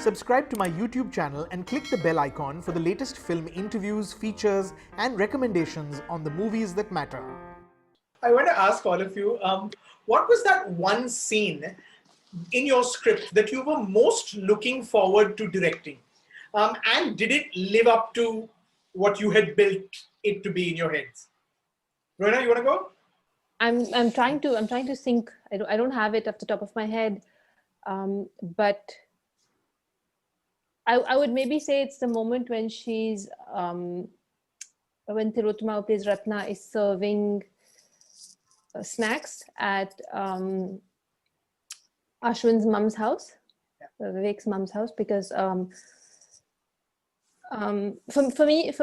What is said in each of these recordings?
Subscribe to my YouTube channel and click the bell icon for the latest film interviews, features, and recommendations on the movies that matter. I want to ask all of you, what was that one scene in your script that you were most looking forward to directing? And did it live up to what you had built it to be in your heads? Rohina, you want to go? I'm trying to think. I don't have it off the top of my head, but I would maybe say it's the moment when she's when Tilottama, who plays Ratna, is serving snacks at Ashwin's mum's house, Vivek's mum's house, because for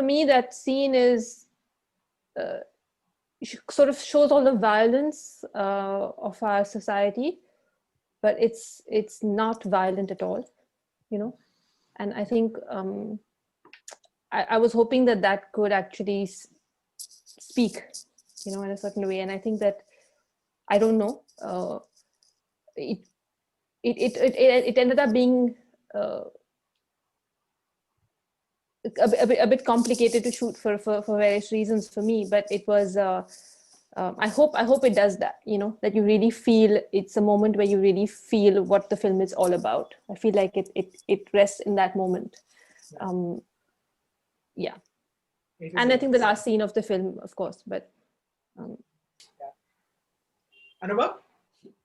me that scene is sort of shows all the violence of our society, but it's not violent at all, you know. And I think I was hoping that could actually speak, you know, in a certain way. And I think that, I don't know, it ended up being a bit complicated to shoot for various reasons for me. But it was, I hope it does that, you know, that you really feel, it's a moment where you really feel what the film is all about. I feel like it rests in that moment. Yeah. And I think the last scene of the film, of course, but. Anubhav?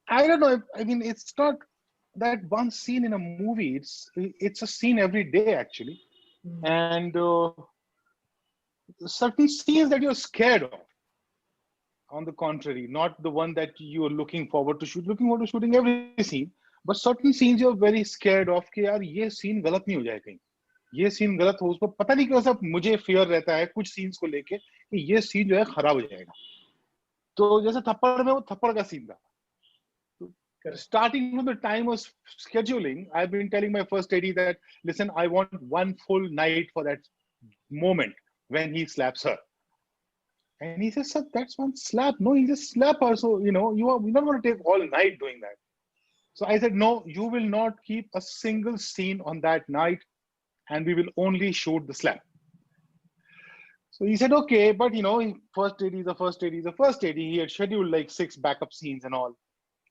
I don't know. I mean, it's not that one scene in a movie. It's a scene every day, actually. And certain scenes that you're scared of. On the contrary, not the one that you are looking forward to shooting every scene, but certain scenes you're very scared of कि यार ये scene गलत नहीं हो जाए कहीं, ये scene गलत हो, उसको पता नहीं क्यों सब मुझे fear रहता है कुछ scenes को लेके कि ये scene जो है खराब हो जाएगा. तो जैसे थप्पड़ में वो थप्पड़ का scene था. Starting from the time of scheduling, I've been telling my first AD that, listen, I want one full night for that moment when he slaps her. And he says, sir, that's one slap. No, he just slapped her. So, you know, we're not going to take all night doing that. So I said, no, you will not keep a single scene on that night and we will only shoot the slap. So he said, okay, but you know, first AD. He had scheduled like 6 backup scenes and all.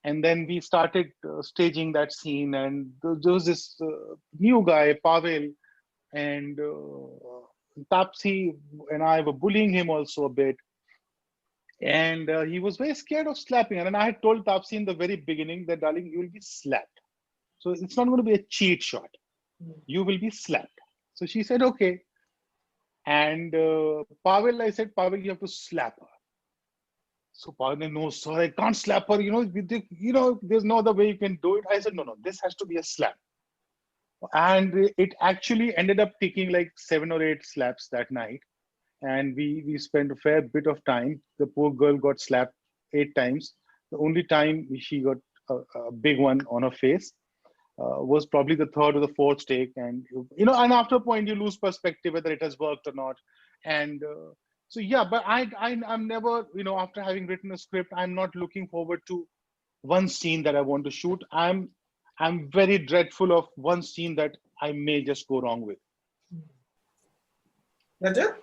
And then we started staging that scene, and there was this new guy, Pavel, and Tapsi and I were bullying him also a bit. And he was very scared of slapping. And I had told Tapsi in the very beginning that, darling, you will be slapped. So it's not going to be a cheat shot. You will be slapped. So she said, okay. And Pavel, I said, Pavel, you have to slap her. So Pavel, no, sir, I can't slap her. You know, there's no other way you can do it. I said, no, this has to be a slap. And it actually ended up taking like 7 or 8 slaps that night. And we spent a fair bit of time. The poor girl got slapped 8 times. The only time she got a big one on her face was probably the 3rd or the 4th take. And, you know, and after a point, you lose perspective whether it has worked or not. And so, yeah, but I'm never, you know, after having written a script, I'm not looking forward to one scene that I want to shoot. I'm very dreadful of one scene that I may just go wrong with. Rajeev?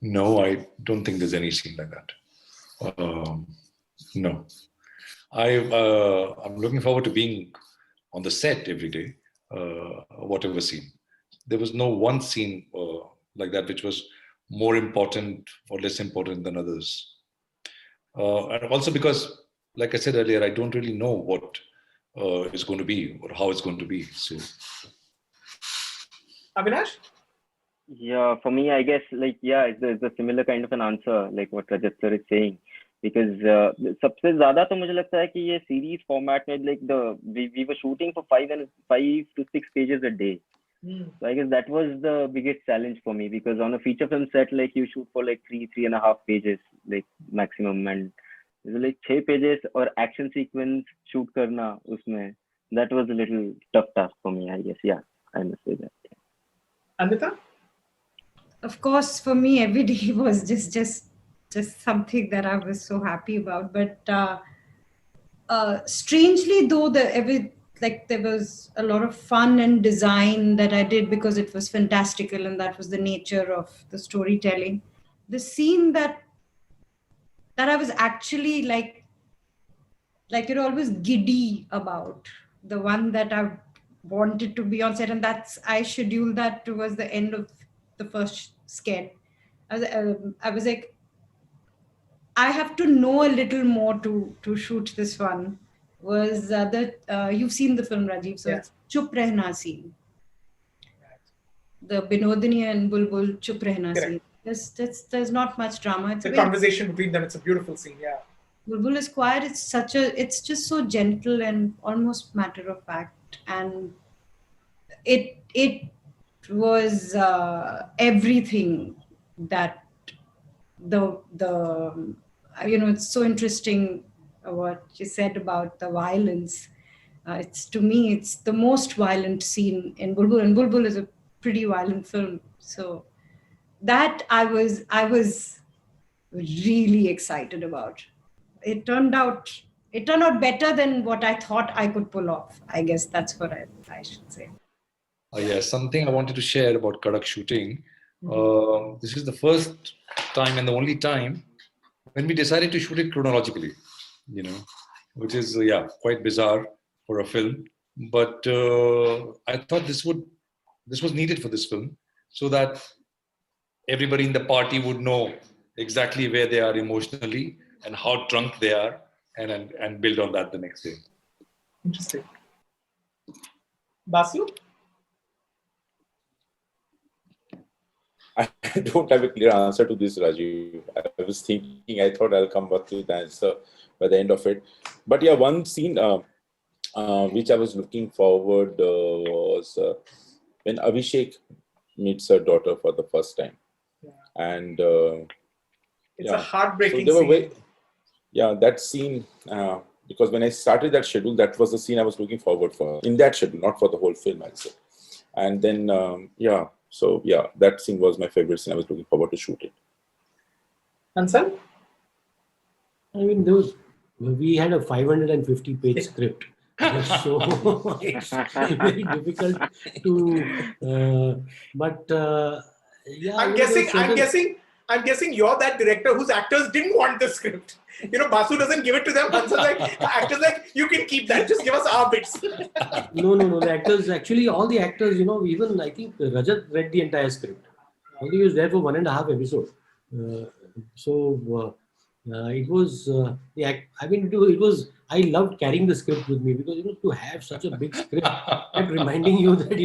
No, I don't think there's any scene like that. No. I'm looking forward to being on the set every day, whatever scene. There was no one scene like that which was more important or less important than others. And also because, like I said earlier, I don't really know what it's going to be or how it's going to be. So, Avinash? Yeah, for me, I guess, like, yeah, it's a similar kind of an answer, like what Rajat sir is saying. Because सबसे ज़्यादा तो मुझे लगता है कि ये series format में, like we were shooting for 5 to 6 pages a day. So I guess that was the biggest challenge for me, because on a feature film set, like you shoot for like 3.5 pages, like maximum, and like 6 pages or action sequence shoot karna usme, that was a little tough task for me, I guess. Yeah, I must say that. Anita? Of course, for me, every day was just something that I was so happy about. But strangely, though, like there was a lot of fun and design that I did because it was fantastical and that was the nature of the storytelling. The scene that I was actually always giddy about, the one that I wanted to be on set, and that's I scheduled that towards the end of the first sketch. I was like, I have to know a little more to shoot this one. Was you've seen the film, Rajeev? So it's Chup Rehna scene. The Binodini and Bulbul Chup Rehna scene. There's not much drama. It's the conversation between them. It's a beautiful scene. Yeah. Bulbul is quiet. It's just so gentle and almost matter of fact, and it was everything that the it's so interesting what you said about the violence. It's, to me, it's the most violent scene in Bulbul, and Bulbul is a pretty violent film. So that I was really excited about. It turned out better than what I thought I could pull off. I guess that's what I should say. Yes, something I wanted to share about Kadak shooting. This is the first time and the only time when we decided to shoot it chronologically, which is quite bizarre for a film. But I thought this was needed for this film, so that everybody in the party would know exactly where they are emotionally and how drunk they are, and build on that the next day. Interesting. Basu? I don't have a clear answer to this, Rajiv. I was thinking, I thought I'll come back with the answer by the end of it. But yeah, one scene which I was looking forward was when Abhishek meets her daughter for the first time. Yeah. And it's a heartbreaking so scene. That scene, because when I started that schedule, that was the scene I was looking forward for in that schedule, not for the whole film, I'd say. And then, that scene was my favorite scene. I was looking forward to shoot it. Ansel? I mean, we had a 550-page script. So it's very difficult to, I'm guessing you're that director whose actors didn't want the script. Basu doesn't give it to them. Hansal's like, the actor's like, you can keep that. Just give us our bits. No. The actors, actually, all the actors, even I think Rajat read the entire script. Only he was there for 1.5 episodes. It was, it was, I loved carrying the script with me because, to have such a big script and reminding you that,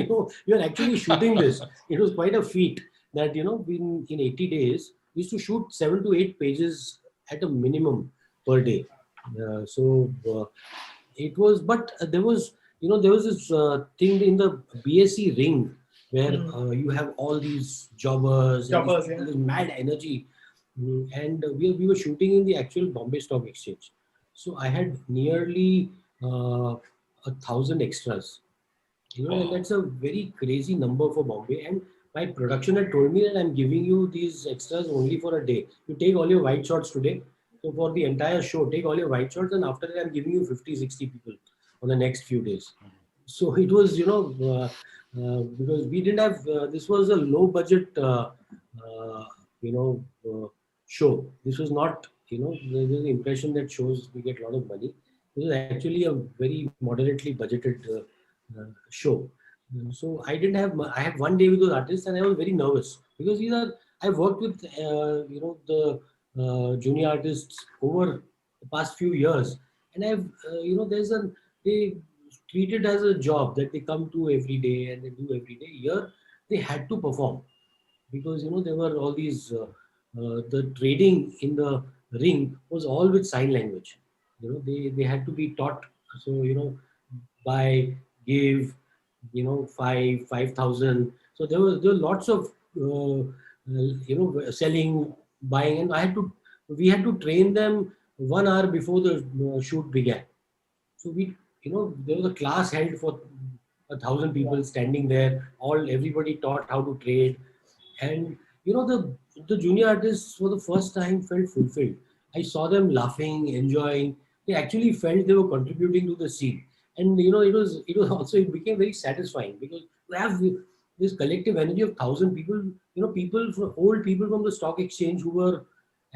you're actually shooting this. It was quite a feat that, in 80 days, we used to shoot 7 to 8 pages at a minimum per day. It was, but there was this thing in the BSc ring where you have all these jobbers and this mad energy. And we were shooting in the actual Bombay Stock Exchange. So I had nearly 1,000 extras. And that's a very crazy number for Bombay. And my production had told me that I'm giving you these extras only for a day. You take all your white shots today. So for the entire show, take all your white shots, and after that I'm giving you 50, 60 people on the next few days. So it was, because we didn't have, this was a low budget, show. This was not, there's the impression that shows we get a lot of money. This was actually a very moderately budgeted show. So I had one day with those artists and I was very nervous because I've worked with, the junior artists over the past few years. And they treat it as a job that they come to every day and they do every day. Here, they had to perform because, there were all these, the trading in the ring was all with sign language. They had to be taught. So, buy, give, 5,000. So there were lots of, selling, buying, and we had to train them 1 hour before the shoot began. So there was a class held for 1,000 people standing there. Everybody taught how to trade, and the junior artists for the first time felt fulfilled. I saw them laughing, enjoying. They actually felt they were contributing to the scene. And it became very satisfying, because you have this collective energy of 1,000 people, old people from the stock exchange who were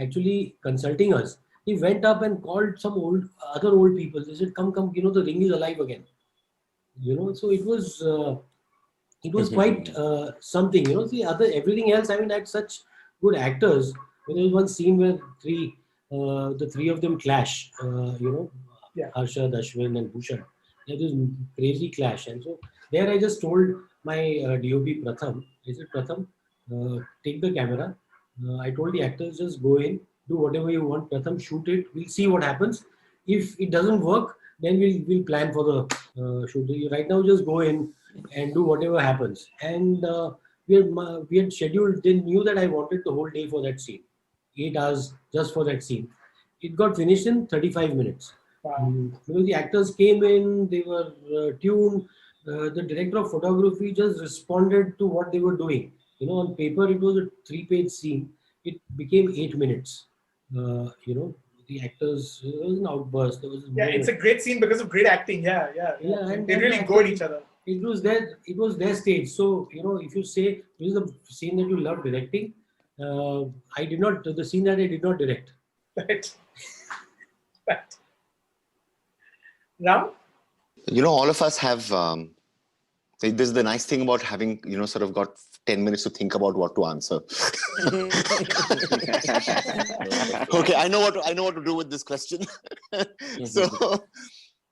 actually consulting us. He went up and called some other old people. They said, come, the ring is alive again. So it was quite something. Everything else, I mean, had such good actors. There was one scene where the three of them clash, Harshad, Ashwin and Bhushan. There was crazy clash. And so there I just told my DOP Pratham, I said, Pratham, take the camera. I told the actors, just go in, do whatever you want. Pratham, shoot it. We'll see what happens. If it doesn't work, then we'll plan for the shoot. Right now, just go in and do whatever happens. And we had scheduled, they knew that I wanted the whole day for that scene. 8 hours just for that scene. It got finished in 35 minutes. Wow. Because the actors came in, they were tuned. The director of photography just responded to what they were doing. On paper, it was a 3-page scene. It became 8 minutes. The actors, there was an outburst. There was it's a great scene because of great acting. Yeah. And they really go at each other. It was their stage. So, if you say, this is the scene that you love directing, the scene that I did not direct. Right. Ram? All of us have, this is the nice thing about having, sort of got 10 minutes to think about what to answer. Okay, I know what to do with this question. So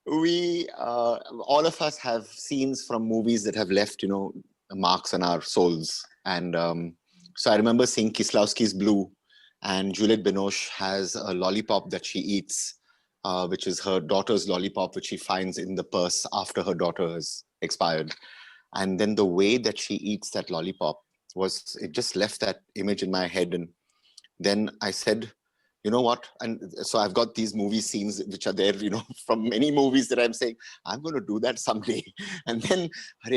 we, all of us have scenes from movies that have left, marks on our souls. And so I remember seeing Kieslowski's Blue, and Juliette Binoche has a lollipop that she eats, which is her daughter's lollipop, which she finds in the purse after her daughter has expired. And then the way that she eats that lollipop it just left that image in my head. And then I said, you know what? And so I've got these movie scenes which are there, from many movies that I'm saying, I'm going to do that someday. And then,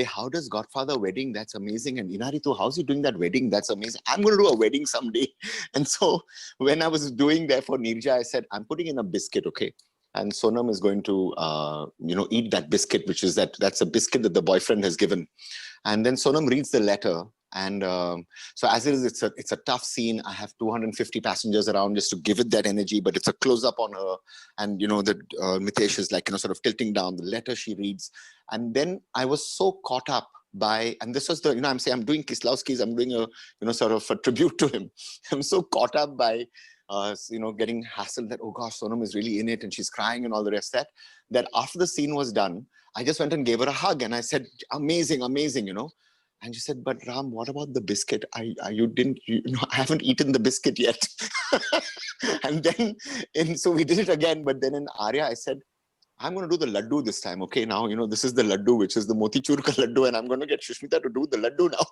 how does Godfather wedding? That's amazing. And Inaritu, how's he doing that wedding? That's amazing. I'm going to do a wedding someday. And so when I was doing there for Nirja, I said, I'm putting in a biscuit, okay? And Sonam is going to, eat that biscuit, which is that's a biscuit that the boyfriend has given. And then Sonam reads the letter. And so as it is, it's a tough scene. I have 250 passengers around just to give it that energy, but it's a close up on her. And, Mitesh is like, sort of tilting down the letter she reads. And then I was so caught up by, and this was I'm saying, I'm doing Kieslowski's, I'm doing a, sort of a tribute to him. I'm so caught up by, getting hassled that, oh gosh, Sonam is really in it and she's crying and all the rest of that after the scene was done, I just went and gave her a hug and I said, amazing, And she said, but Ram, what about the biscuit? I haven't eaten the biscuit yet. So we did it again. But then in Arya, I said, I'm going to do the laddu this time. Okay, now, this is the laddu, which is the motichur ka laddu. And I'm going to get Shushmita to do the laddu now.